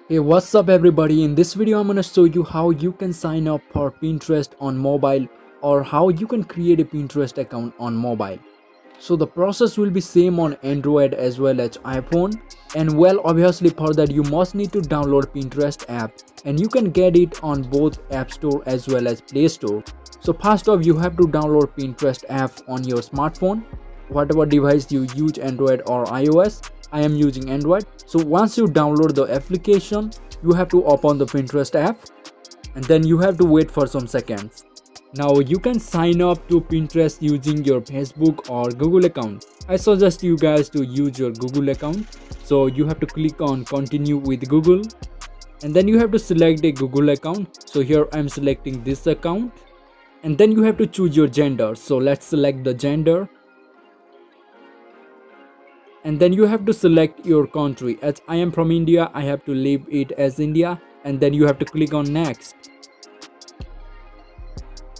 Hey, what's up everybody? In this video I'm gonna show you how you can sign up for Pinterest on mobile or how you can create a Pinterest account on mobile. So the process will be same on Android as well as iPhone, and well, obviously for that you must need to download Pinterest app, and you can get it on both App Store as well as Play Store. So first off, you have to download Pinterest app on your smartphone, whatever device you use, Android or iOS. I am using Android. So once you download the application, you have to open the Pinterest app, and then you have to wait for some seconds. Now you can sign up to Pinterest using your Facebook or Google account. I suggest you guys to use your Google account. So you have to click on continue with Google, and then you have to select a Google account. So here I'm selecting this account, and then you have to choose your gender. So let's select the gender, and then you have to select your country. As I am from India, I have to leave it as India, and then you have to click on next.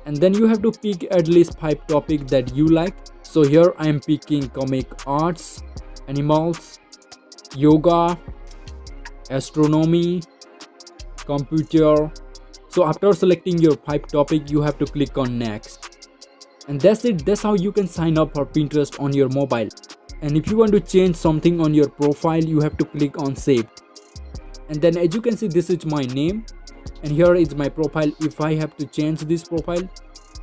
And then you have to pick at least 5 topics that you like. So here I am picking comic arts, animals, yoga, astronomy, computer. So after selecting your 5 topics, you have to click on next. And that's it. That's how you can sign up for Pinterest on your mobile. And if you want to change something on your profile, you have to click on save. And then as you can see, this is my name, and here is my profile. If I have to change this profile,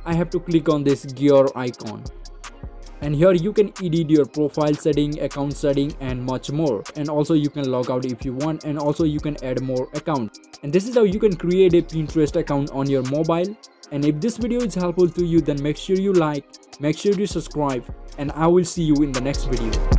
I have to click on this gear icon, and here you can edit your profile setting, account setting, and much more. And also you can log out if you want, and also you can add more accounts. And this is how you can create a Pinterest account on your mobile. And if this video is helpful to you, then make sure you like, make sure you subscribe, and I will see you in the next video.